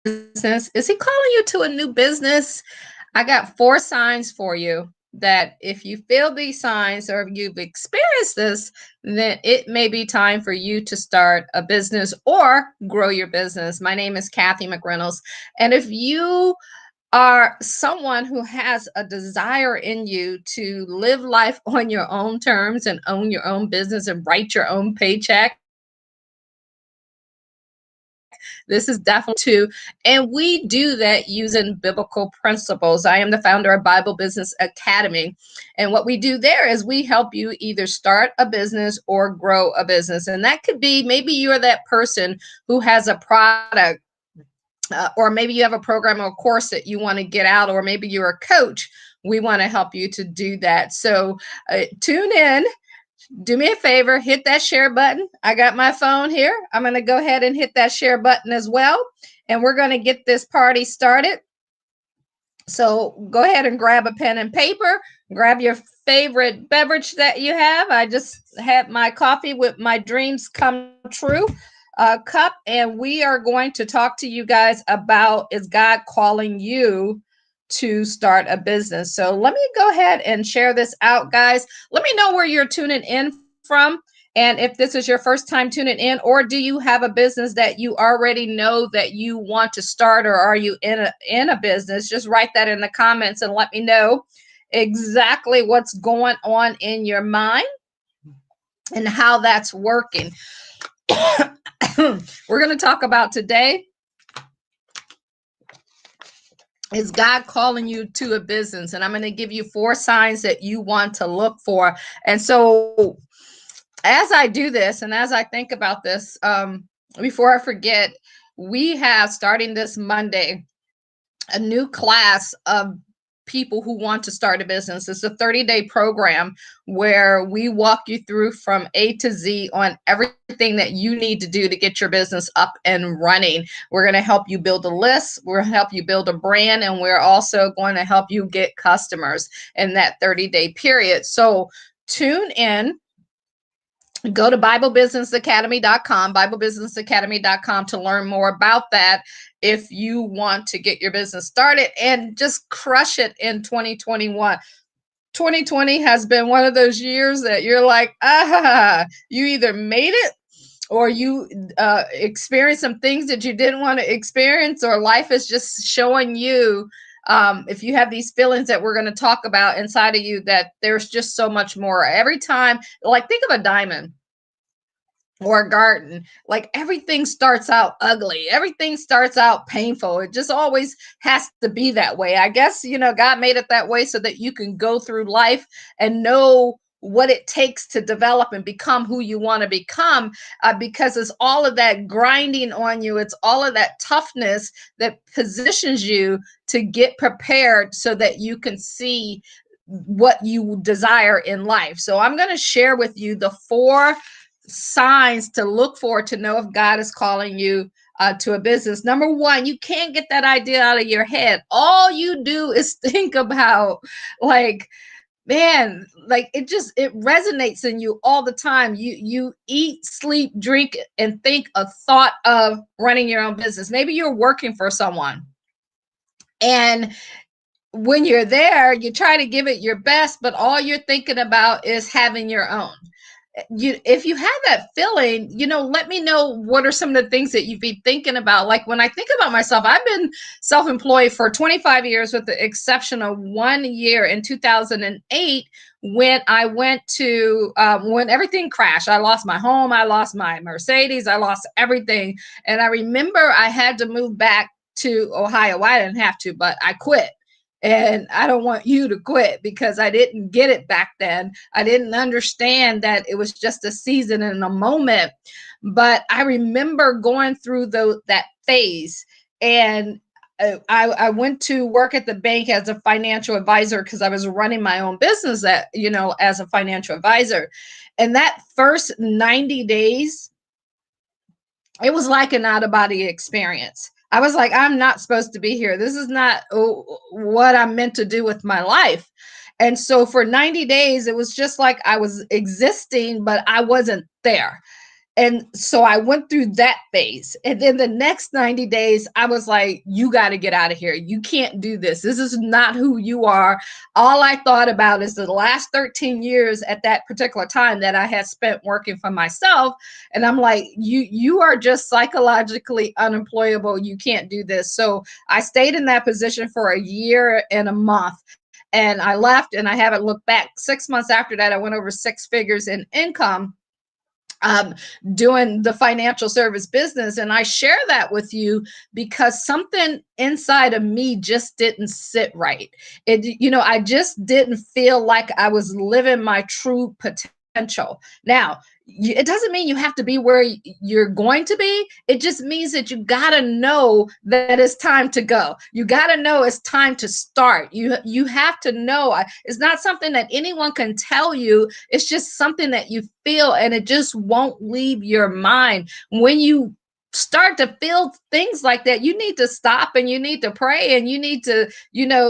business? Is he calling you to a new business? I got 4 signs for you that if you feel these signs or if you've experienced this, then it may be time for you to start a business or grow your business. My name is Cathy McReynolds. And if you are someone who has a desire in you to live life on your own terms and own your own business and write your own paycheck, this is definitely too. And we do that using biblical principles. I am the founder of Bible Business Academy. And what we do there is we help you either start a business or grow a business. And that could be maybe you're that person who has a product or maybe you have a program or a course that you want to get out, or maybe you're a coach. We want to help you to do that. So tune in. Do me a favor, hit that share button. I got my phone here. I'm going to go ahead and hit that share button as well. And we're going to get this party started. So go ahead and grab a pen and paper. Grab your favorite beverage that you have. I just had my coffee with my dreams come true cup, and we are going to talk to you guys about, is God calling you to start a business? So let me go ahead and share this out, guys. Let me know where you're tuning in from. And if this is your first time tuning in, or do you have a business that you already know that you want to start, or are you in a business? Just write that in the comments and let me know exactly what's going on in your mind and how that's working. We're going to talk about today, is God calling you to a business? And I'm going to give you 4 signs that you want to look for. And so as I do this and as I think about this, before I forget, we have, starting this Monday, a new class of people who want to start a business. It's a 30-day program where we walk you through from A to Z on everything that you need to do to get your business up and running. We're going to help you build a list, we're going to help you build a brand, and we're also going to help you get customers in that 30-day period. So tune in. Go to BibleBusinessAcademy.com, BibleBusinessAcademy.com, to learn more about that if you want to get your business started and just crush it in 2021. 2020 has been one of those years that you're like, you either made it or you experienced some things that you didn't want to experience, or life is just showing you, if you have these feelings that we're going to talk about inside of you, that there's just so much more. Every time, like, think of a diamond or a garden. Like, everything starts out ugly, everything starts out painful. It just always has to be that way. I guess, God made it that way so that you can go through life and know what it takes to develop and become who you want to become, because it's all of that grinding on you, it's all of that toughness that positions you to get prepared so that you can see what you desire in life. So I'm going to share with you the 4 signs to look for to know if God is calling you to a business. Number 1, you can't get that idea out of your head. All you do is think about, like, man, like, it resonates in you all the time. You eat, sleep, drink, and think a thought of running your own business. Maybe you're working for someone, and when you're there, you try to give it your best, but all you're thinking about is having your own. If you have that feeling, let me know what are some of the things that you've been thinking about. Like, when I think about myself, I've been self-employed for 25 years, with the exception of 1 year in 2008, when I went to when everything crashed. I lost my home, I lost my Mercedes, I lost everything. And I remember I had to move back to Ohio. Well, I didn't have to, but I quit. And I don't want you to quit, because I didn't get it back then. I didn't understand that it was just a season and a moment. But I remember going through that phase. And I went to work at the bank as a financial advisor, because I was running my own business as a financial advisor. And that first 90 days, it was like an out of body experience. I was like, I'm not supposed to be here. This is not what I'm meant to do with my life. And so for 90 days, it was just like I was existing, but I wasn't there. And so I went through that phase. And then the next 90 days, I was like, you got to get out of here. You can't do this. This is not who you are. All I thought about is the last 13 years at that particular time that I had spent working for myself. And I'm like, you are just psychologically unemployable. You can't do this. So I stayed in that position for a year and a month. And I left and I haven't looked back. 6 months after that, I went over 6 figures in income, um, doing the financial service business. And I share that with you because something inside of me just didn't sit right. I just didn't feel like I was living my true potential. Now, it doesn't mean you have to be where you're going to be. It just means that you got to know that it's time to go. You got to know it's time to start. You have to know. It's not something that anyone can tell you. It's just something that you feel, and it just won't leave your mind. When you start to feel things like that, you need to stop and you need to pray and you need to,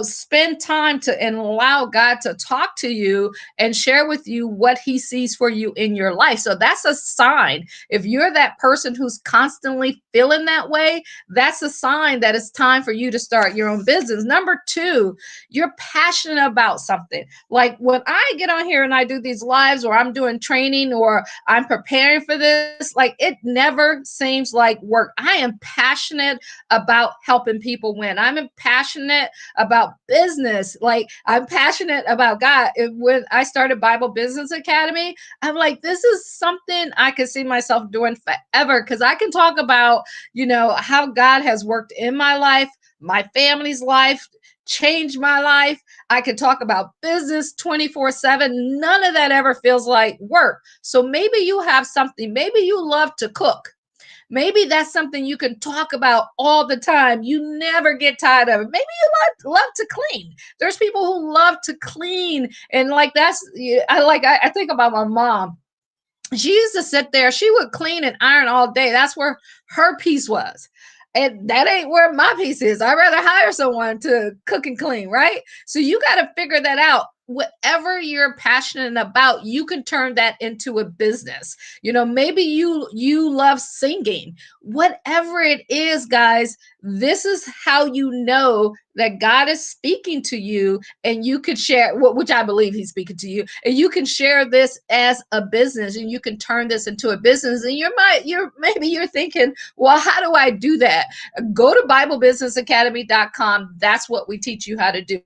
spend time to and allow God to talk to you and share with you what he sees for you in your life. So that's a sign. If you're that person who's constantly feeling that way, that's a sign that it's time for you to start your own business. Number two, you're passionate about something. Like when I get on here and I do these lives, or I'm doing training, or I'm preparing for this, like it never seems like work. I am passionate about helping people win. I'm passionate about business. Like I'm passionate about God. When I started Bible Business Academy, I'm like, this is something I could see myself doing forever, because I can talk about, how God has worked in my life, my family's life, changed my life. I could talk about business 24/7. None of that ever feels like work. So maybe you have something, maybe you love to cook. Maybe that's something you can talk about all the time. You never get tired of it. Maybe you love to clean. There's people who love to clean. And like I think about my mom. She used to sit there, she would clean and iron all day. That's where her peace was. And that ain't where my piece is. I'd rather hire someone to cook and clean, right? So you got to figure that out. Whatever you're passionate about, you can turn that into a business. Maybe you love singing. Whatever it is, guys, this is how you know that God is speaking to you, and you could share, which I believe he's speaking to you, and you can share this as a business, and you can turn this into a business. And maybe you're thinking, well, how do I do that? Go to BibleBusinessAcademy.com. That's what we teach you how to do.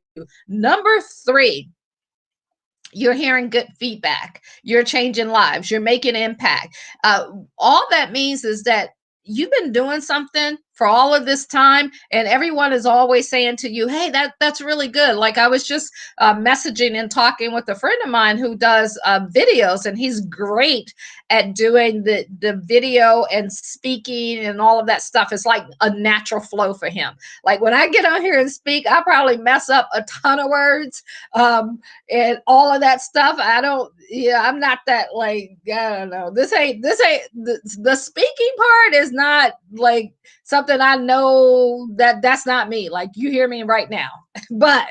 Number three, you're hearing good feedback. You're changing lives. You're making impact. All that means is that you've been doing something for all of this time, and everyone is always saying to you, hey, that's really good. Like I was just messaging and talking with a friend of mine who does videos, and he's great at doing the video and speaking and all of that stuff. It's like a natural flow for him. Like when I get on here and speak, I probably mess up a ton of words, and all of that stuff. I'm not that, like, I don't know. This ain't the speaking part is not like something I know that's not me. Like you hear me right now, but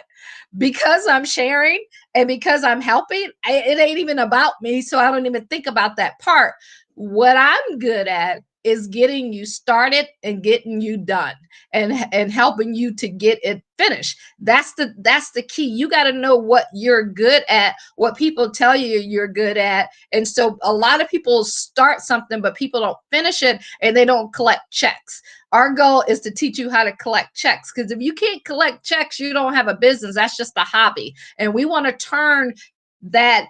because I'm sharing and because I'm helping, it ain't even about me. So I don't even think about that part. What I'm good at is getting you started and getting you done, and helping you to get it finished. That's the key. You got to know what you're good at, what people tell you you're good at. And so a lot of people start something, but people don't finish it, and they don't collect checks. Our goal is to teach you how to collect checks, because if you can't collect checks, you don't have a business. That's just a hobby. And we want to turn that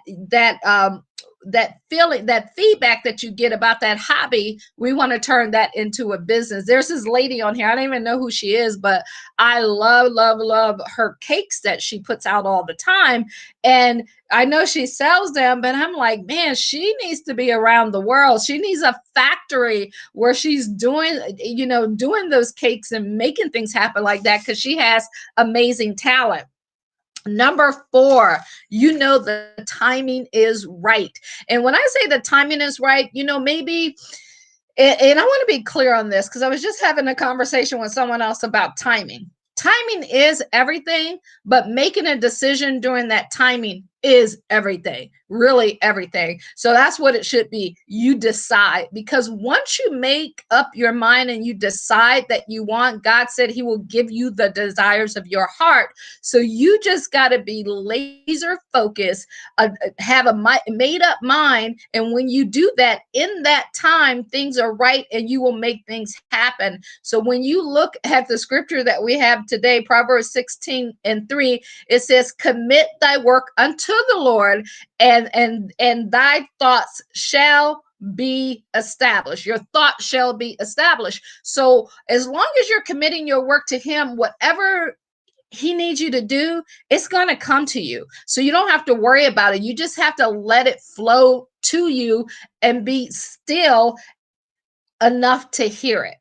feeling, that feedback that you get about that hobby, we want to turn that into a business. There's this lady on here, I don't even know who she is, but I love her cakes that she puts out all the time. And I know she sells them, but I'm like, man, she needs to be around the world. She needs a factory where she's doing those cakes and making things happen like that, because she has amazing talent. Number four, the timing is right. And when I say the timing is right, maybe, and I want to be clear on this, because I was just having a conversation with someone else about timing. Timing is everything, but making a decision during that timing is everything, really everything. So that's what it should be. You decide, because once you make up your mind and you decide that you want, God said he will give you the desires of your heart. So you just got to be laser focused, have a made up mind. And when you do that, in that time, things are right and you will make things happen. So when you look at the scripture that we have today, Proverbs 16:3, it says, commit thy work unto the Lord, and thy thoughts shall be established. Your thought shall be established. So as long as you're committing your work to him, whatever he needs you to do, it's going to come to you. So you don't have to worry about it. You just have to let it flow to you and be still enough to hear it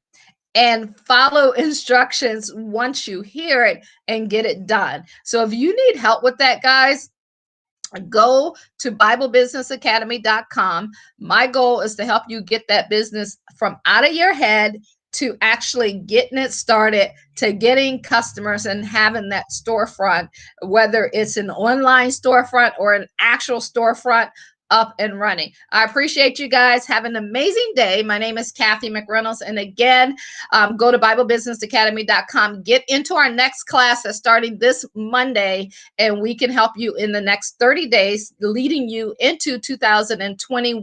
and follow instructions once you hear it and get it done. So if you need help with that, guys, go to BibleBusinessAcademy.com. My goal is to help you get that business from out of your head to actually getting it started, to getting customers and having that storefront, whether it's an online storefront or an actual storefront, up and running. I appreciate you guys. Have an amazing day. My name is Cathy McReynolds. And again, go to BibleBusinessAcademy.com. Get into our next class that's starting this Monday, and we can help you in the next 30 days, leading you into 2020.